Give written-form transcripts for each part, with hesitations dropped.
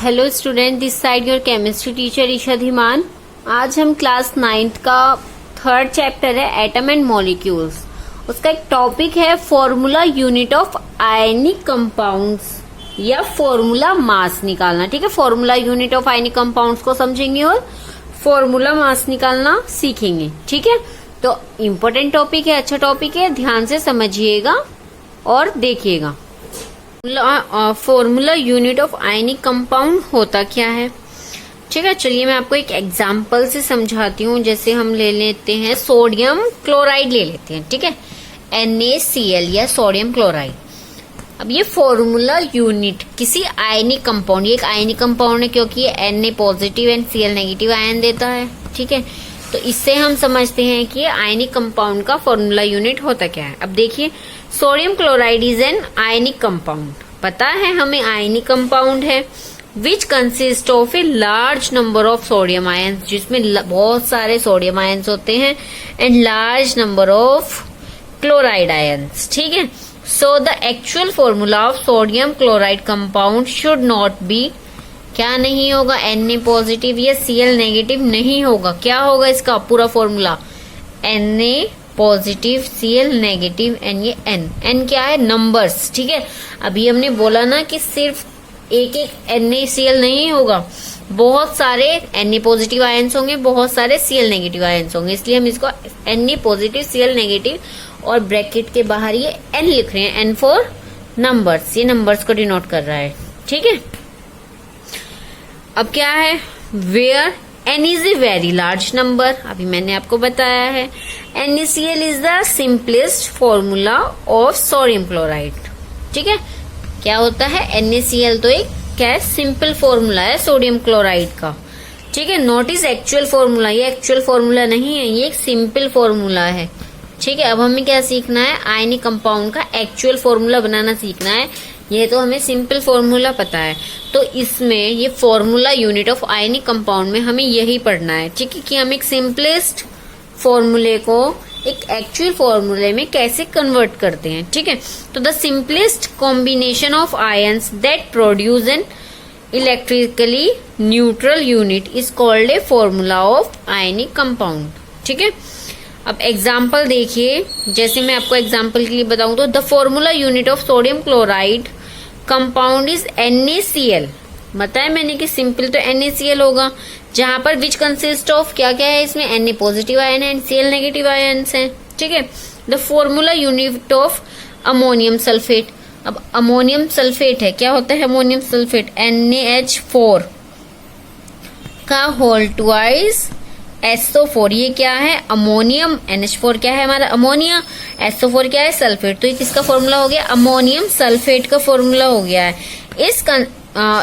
Hello student, this side your chemistry teacher Isha Dhiman. आज हम class 9th का थर्ड चैप्टर है एटम एंड मॉलिक्यूल्स। उसका एक टॉपिक है formula unit of ionic compounds या फॉर्मूला मास निकालना। ठीक है, formula unit of ionic compounds को समझेंगे और फॉर्मूला मास निकालना सीखेंगे। ठीक है, तो इम्पोर्टेंट टॉपिक है, अच्छा टॉपिक है, ध्यान से समझिएगा और देखिएगा। Formula unit of ionic compound होता क्या है। ठीक है, चलिए मैं आपको एक एग्जांपल से समझाती हूँ। जैसे हम ले लेते हैं सोडियम क्लोराइड ले लेते हैं। ठीक है, NaCl या सोडियम क्लोराइड। अब ये फॉर्मूला यूनिट किसी आयनिक कंपाउंड, ये एक आयनिक कंपाउंड है क्योंकि ये Na positive and Cl negative ion देता है। ठीक है, तो इससे हम समझते हैं कि आयनिक कंपाउंड का फॉर्मूला यूनिट होता क्या है। अब देखिए, sodium chloride is an ionic compound. पता है हमें आयनिक कंपाउंड है which consist of a large number of sodium ions, जिसमें बहुत सारे सोडियम आयंस होते हैं, and large number of chloride ions. ठीक है, so the actual formula of sodium chloride compound should not be, क्या नहीं होगा, Na पॉजिटिव या Cl नेगेटिव नहीं होगा। क्या होगा इसका पूरा formula, Na positive Cl negative and ये N क्या है, नंबर्स। ठीक है, अभी हमने बोला ना कि सिर्फ एक एक NaCl नहीं होगा, बहुत सारे Na पॉजिटिव आयंस होंगे, बहुत सारे Cl नेगेटिव आयंस होंगे, इसलिए हम इसको Na पॉजिटिव Cl नेगेटिव और ब्रैकेट के बाहर ये N लिख रहे हैं, N फॉर नंबर्स, ये नंबर्स को डिनोट कर रहा है। ठीक है, अब क्या है, where N is a very large number, अभी मैंने आपको बताया है। NaCl is the simplest formula of sodium chloride. ठीक है, क्या होता है, NaCl तो एक क्या है, सिंपल फॉर्मूला है सोडियम क्लोराइड का। ठीक है, नॉट इज एक्चुअल फॉर्मूला, ये एक्चुअल फॉर्मूला नहीं है, ये एक सिंपल फॉर्मूला है। ठीक है, अब हमें क्या सीखना है, आयनिक कंपाउंड का एक्चुअल फॉर्मूला बनाना सीखना है। ये तो हमें सिंपल फॉर्मूला पता है, तो इसमें ये formula unit of ionic compound में हमें यही पढ़ना है। ठीक है, कि हम एक सिंपलेस्ट फॉर्मूले को एक एक्चुअल फॉर्मूले में कैसे कन्वर्ट करते हैं। ठीक है, तो the simplest combination of ions that produce an electrically neutral unit is called a formula of ionic compound. ठीक है, अब एग्जाम्पल देखिए, जैसे मैं आपको एग्जाम्पल के लिए बताऊं तो the formula unit of sodium chloride compound is NaCl। बताया मैंने कि सिंपल तो NaCl होगा, जहां पर विच कंसिस्ट ऑफ क्या क्या है इसमें, Na पॉजिटिव आयन है एंड Cl नेगेटिव आयन्स हैं। ठीक है, the formula unit of ammonium sulphate. अब अमोनियम सल्फेट है, क्या होता है अमोनियम सल्फेट, NaH4 का होल ट्वाइस SO4, ये क्या है अमोनियम, NH4 क्या है हमारा अमोनिया, SO4 क्या है सल्फेट, तो ये किसका फॉर्मूला हो गया, अमोनियम सल्फेट का फॉर्मूला हो गया है।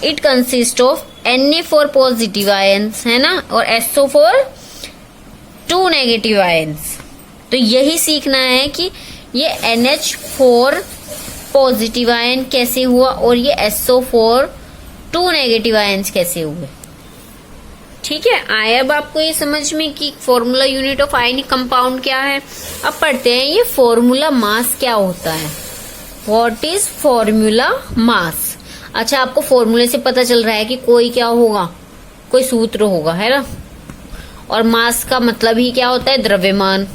It consist of Na4 positive ions है ना, और SO4 2 नेगेटिव आयंस। तो यही सीखना है कि ये NH4 पॉजिटिव आयन कैसे हुआ और ये SO4 2 नेगेटिव आयंस कैसे हुए। ठीक है, आया अब आपको ये समझ में कि formula unit of ionic compound क्या है। अब पढ़ते हैं ये फॉर्मूला मास क्या होता है। What is formula mass. अच्छा, आपको फॉर्मूले से पता चल रहा है कि कोई क्या होगा, कोई सूत्र होगा, है ना, और मास का मतलब ही क्या होता है, द्रव्यमान।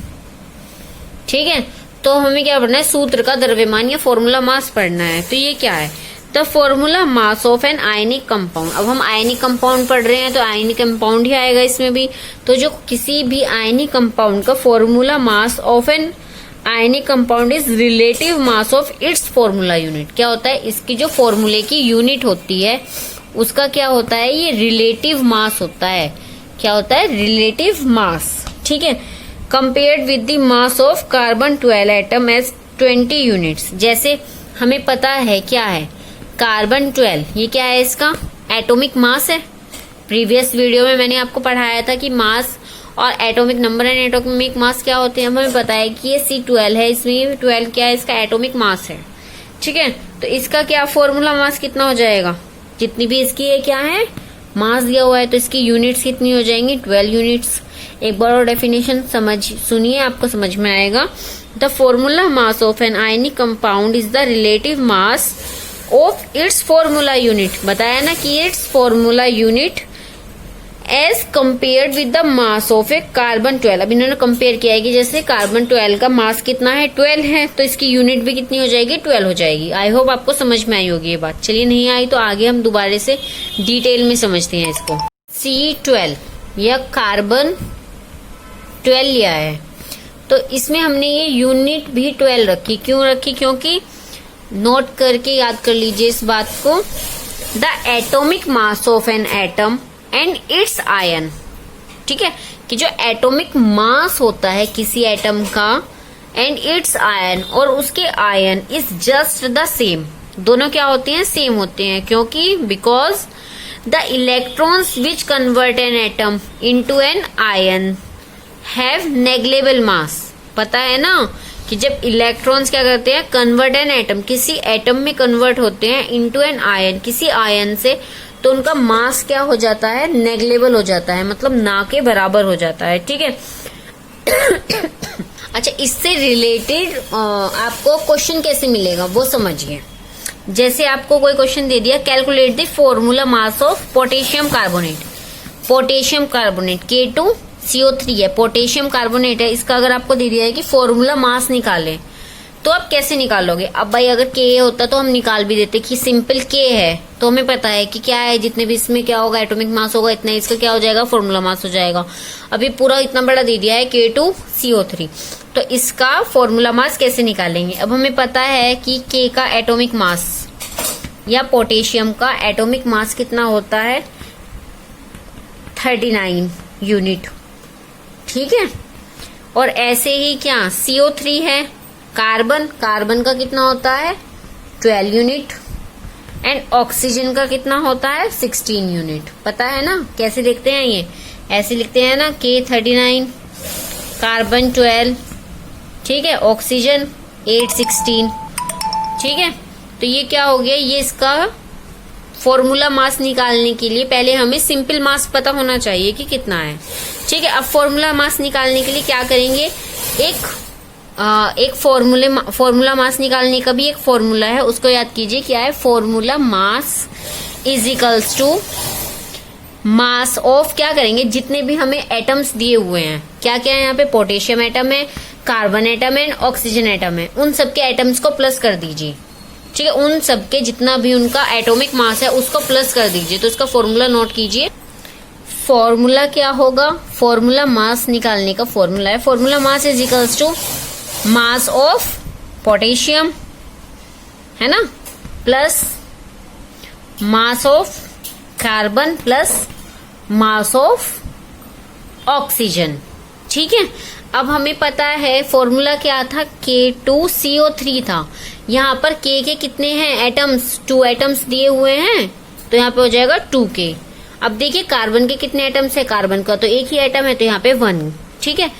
ठीक है, तो हमें क्या पढ़ना है, सूत्र का द्रव्यमान या फॉर्मूला मास पढ़ना है। तो ये क्या है, the formula mass of an ionic compound. अब हम आयनिक कंपाउंड पढ़ रहे हैं तो आयनिक कंपाउंड ही आएगा इसमें भी। तो जो किसी भी आयनिक कंपाउंड का formula mass of an ionic compound is relative mass of its formula unit. क्या होता है, इसकी जो फॉर्मूले की यूनिट होती है उसका क्या होता है, ये रिलेटिव मास होता है। क्या होता है, रिलेटिव मास। ठीक है, compared with the mass of carbon 12 atom as 20 units. जैसे हमें पता है क्या है, कार्बन 12, ये क्या है, इसका एटॉमिक मास है। प्रीवियस वीडियो में मैंने आपको पढ़ाया था कि मास और atomic number and atomic mass क्या होते हैं। हमें पता है कि ये C12 है, इसमें 12 क्या है, इसका एटॉमिक मास है। ठीक है, तो इसका क्या फॉर्मूला मास कितना हो जाएगा, जितनी भी इसकी ये क्या है मास दिया हुआ है, तो इसकी यूनिट्स कितनी हो जाएंगी, 12 यूनिट्स। एक बार और डेफिनेशन सुनिए, आपको समझ में आएगा। The formula mass of an ionic compound is the relative mass of its formula unit, बताया ना कि its formula unit as compared with the mass of a carbon 12। अब इन्होंने कंपेयर किया है कि जैसे कार्बन 12 का मास कितना है 12 है, तो इसकी यूनिट भी कितनी हो जाएगी 12 हो जाएगी। आई होप आपको समझ में आई होगी ये बात। चलिए नहीं आई तो आगे हम दोबारा से डिटेल में समझते हैं इसको। C12 या कार्बन 12 लिया है, तो इसमें हमने ये यूनिट भी 12 रखी। क्यों रखी? क्योंकि नोट करके याद कर लीजिए इस बात को, the atomic mass of an atom and it's ion. ठीक है, कि जो एटॉमिक मास होता है किसी एटम का एंड इट्स आयन, और उसके ion is just the same. दोनों क्या होते हैं? सेम होते हैं। क्योंकि because the electrons which convert an atom into an ion have negligible mass. पता है ना कि जब इलेक्ट्रॉन्स क्या करते हैं? कन्वर्ट एन एटम, किसी एटम में कन्वर्ट होते हैं इनटू एन आयन, किसी आयन से, तो उनका मास क्या हो जाता है? नेग्लेबल हो जाता है, मतलब ना के बराबर हो जाता है। ठीक है। अच्छा, इससे रिलेटेड आपको क्वेश्चन कैसे मिलेगा वो समझिए। जैसे आपको कोई क्वेश्चन दे दिया, calculate the formula mass of potassium carbonate. Potassium carbonate K2CO3 है, पोटेशियम कार्बोनेट है। इसका अगर आपको दे दिया है कि फॉर्मूला मास निकालें, तो आप कैसे निकालोगे? अब भाई अगर K होता तो हम निकाल भी देते कि सिंपल K है, तो हमें पता है कि क्या है, जितने भी इसमें क्या होगा एटॉमिक मास होगा इतना, इसका क्या हो जाएगा? फॉर्मूला मास हो जाएगा। अभी पूरा इतना बड़ा दे दिया है K2CO3, तो इसका फॉर्मूला मास कैसे निकालेंगे? अब हमें पता है कि K का एटॉमिक मास या पोटेशियम का एटॉमिक मास कितना होता है? 39 यूनिट। ठीक है। और ऐसे ही क्या CO3 है, कार्बन का कितना होता है? 12 यूनिट। एंड ऑक्सीजन का कितना होता है? 16 यूनिट। पता है ना कैसे लिखते हैं? ये ऐसे लिखते हैं ना, K39, कार्बन 12, ठीक है, ऑक्सीजन 816। ठीक है, तो ये क्या हो गया? ये इसका फॉर्मूला मास निकालने के लिए पहले हमें सिंपल मास पता होना चाहिए कि कितना है। ठीक है, अब फॉर्मूला मास निकालने के लिए क्या करेंगे? एक फॉर्मूला मास निकालने का भी एक फॉर्मूला है, उसको याद कीजिए। क्या है? Formula mass is equals to mass of, क्या करेंगे? जितने भी हमें एटम्स दिए हुए हैं, क्या क्या है यहाँ पे? पोटेशियम एटम है, कार्बन एटम है, ऑक्सीजन एटम है, उन सबके एटम्स को प्लस कर दीजिए। ठीक है, उन सबके जितना भी उनका एटॉमिक मास है उसको प्लस कर दीजिए। तो इसका फॉर्मूला नोट कीजिए। फॉर्मूला क्या होगा? फॉर्मूला मास निकालने का फॉर्मूला है, formula mass is equals to mass of potassium, है ना, plus mass of carbon plus mass of oxygen. ठीक है, अब हमें पता है फॉर्मूला क्या था? K2CO3 था। यहाँ पर K के कितने हैं एटम्स? 2 एटम्स दिए हुए हैं, तो यहाँ पे हो जाएगा 2K। अब देखिए कार्बन के कितने एटम्स है? कार्बन का तो एक ही एटम है, तो यहाँ पे 1। ठीक है,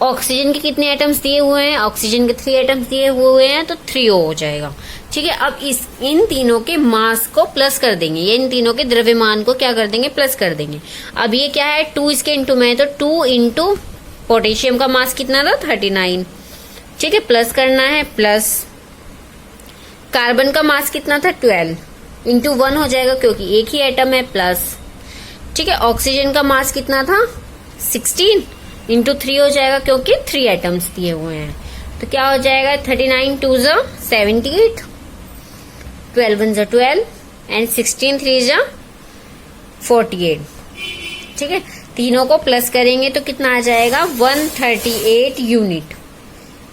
ऑक्सीजन के कितने एटम्स दिए हुए हैं? ऑक्सीजन के 3 एटम्स दिए हुए हैं, तो 3O हो जाएगा। ठीक है, अब इन तीनों के मास को प्लस कर देंगे, ये इन तीनों के द्रव्यमान को क्या कर देंगे? प्लस कर देंगे। अब ये क्या है? 2 इसके इंटू में, तो 2 इंटू पोटेशियम का मास कितना था? 39। ठीक है, प्लस करना है, प्लस कार्बन का मास कितना था? 12 इंटू 1 हो जाएगा क्योंकि एक ही एटम है, प्लस। ठीक है, ऑक्सीजन का मास कितना था? 16 इंटू 3 हो जाएगा क्योंकि 3 एटम्स दिए हुए हैं, तो क्या हो जाएगा? 39 2 ज़ा 78, 12 1 ज़ा 12 एंड 16 3 ज़ा 48। ठीक है, तीनों को प्लस करेंगे तो कितना आ जाएगा? 138 यूनिट।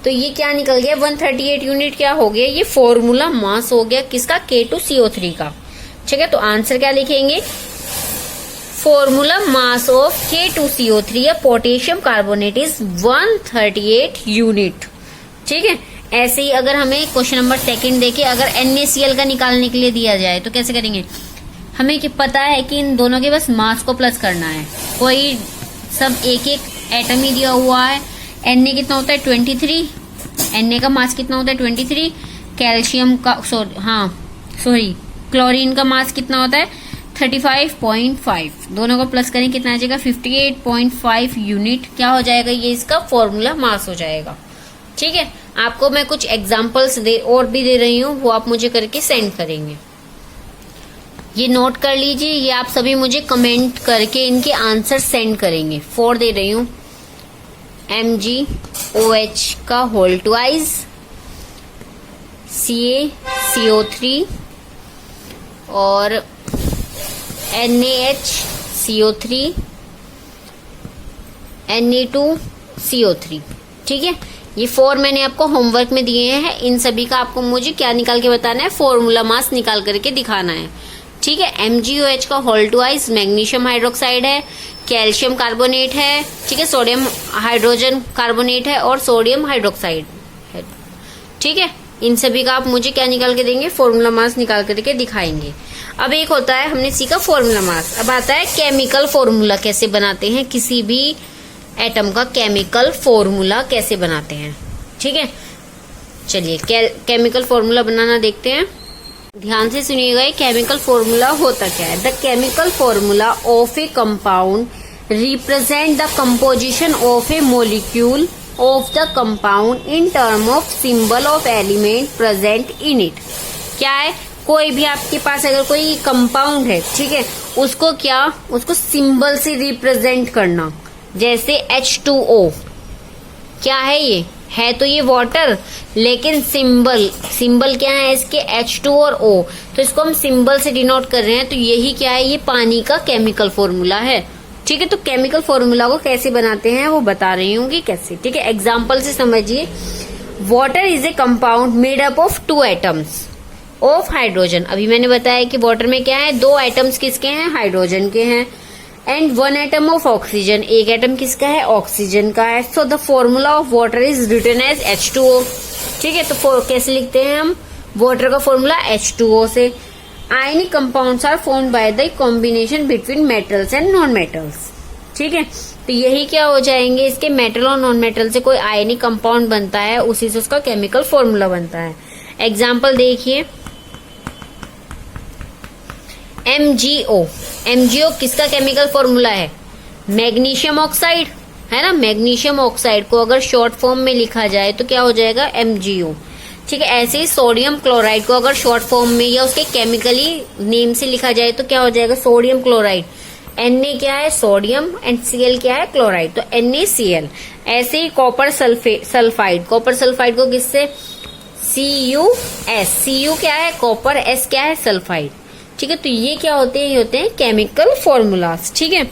तो ये क्या निकल गया? 138 यूनिट क्या हो गया? ये फॉर्मूला मास हो गया किसका? K2CO3 का। ठीक है, तो आंसर क्या लिखेंगे? फॉर्मूला मास ऑफ K2CO3 या पोटेशियम कार्बोनेट इज 138 यूनिट। ठीक है, ऐसे ही अगर हमें क्वेश्चन नंबर 2 देखे, अगर NaCl का निकालने के लिए दिया जाए तो कैसे करेंगे? हमें क्या पता है कि इन दोनों के बस मास को प्लस करना है, कोई सब एक एक एटम ही दिया हुआ है। Na कितना होता है? 23। Na का मास कितना होता है? 23। कैल्शियम का सॉरी क्लोरीन का मास कितना होता है? 35.5। दोनों को प्लस करें कितना आ जाएगा? 58.5 यूनिट। क्या हो जाएगा? ये इसका फॉर्मूला मास हो जाएगा। ठीक है, आपको मैं कुछ एग्जाम्पल्स और भी दे रही हूँ, वो आप मुझे करके सेंड करेंगे। ये नोट कर लीजिए, ये आप सभी मुझे कमेंट करके इनके आंसर सेंड करेंगे। 4 दे रही हूँ, MgOH का होल ट्वाइस, CaCO3 और NaHCO3, Na2CO3। ठीक है, ये 4 मैंने आपको होमवर्क में दिए हैं। इन सभी का आपको मुझे क्या निकाल के बताना है, फॉर्मूला मास निकाल करके दिखाना है। ठीक है, MgOH का होल ट्वाइस मैग्नीशियम हाइड्रोक्साइड है, कैल्शियम कार्बोनेट है, ठीक है, सोडियम हाइड्रोजन कार्बोनेट है और सोडियम हाइड्रोक्साइड है। ठीक है, इन सभी का आप मुझे क्या निकाल के देंगे, फॉर्मूला मास निकाल करके दिखाएंगे। अब एक होता है, हमने सीखा फॉर्मूला मास, अब आता है केमिकल फॉर्मूला कैसे बनाते हैं, किसी भी एटम का केमिकल फॉर्मूला कैसे बनाते हैं। ठीक है, चलिए केमिकल फॉर्मूला बनाना देखते हैं। ध्यान से सुनिएगा, ये केमिकल फॉर्मूला होता क्या है। The chemical formula of A compound represent the composition of A molecule of the compound in term of symbol of element present in it. क्या है, कोई भी आपके पास अगर कोई कंपाउंड है, ठीक है, उसको सिंबल से रिप्रेजेंट करना। जैसे H2O, क्या है, ये है तो ये वाटर, लेकिन सिंबल क्या है इसके, H2 और O, तो इसको हम सिंबल से डिनोट कर रहे हैं। तो यही क्या है, ये पानी का केमिकल फॉर्मूला है। ठीक है, तो केमिकल फॉर्मूला को कैसे बनाते हैं वो बता रही हूँ कि कैसे। ठीक है, एग्जाम्पल से समझिए। Water is a compound made up of 2 atoms of hydrogen. अभी मैंने बताया कि वाटर में क्या है, 2 एटम्स किसके हैं, हाइड्रोजन के हैं। And 1 atom of oxygen, 1 atom किसका है, ऑक्सीजन का है। So the formula of water is written as H2O। ठीक है, तो कैसे लिखते हैं हम वाटर का फॉर्मूला, H2O से। Ionic compounds are formed by the combination between metals and non metals. ठीक है, तो यही क्या हो जाएंगे, इसके मेटल और नॉन मेटल से कोई आयनिक कंपाउंड बनता है, उसी से उसका केमिकल फॉर्मूला बनता है। एग्जाम्पल देखिए, MgO किसका केमिकल फॉर्मूला है, मैग्नीशियम ऑक्साइड है ना। मैग्नीशियम ऑक्साइड को अगर शॉर्ट फॉर्म में लिखा जाए तो क्या हो जाएगा, MgO। ठीक है, ऐसे ही सोडियम क्लोराइड को अगर शॉर्ट फॉर्म में या उसके केमिकली नेम से लिखा जाए तो क्या हो जाएगा, सोडियम क्लोराइड। Na क्या है, सोडियम, एंड Cl क्या है, क्लोराइड, तो NaCl। ऐसे ही कॉपर सल्फाइड को किससे, CuS, Cu क्या है, कॉपर, S क्या है, सल्फाइड। ठीक है, तो ये क्या होते हैं, ये होते हैं केमिकल फॉर्मूलाज। ठीक है,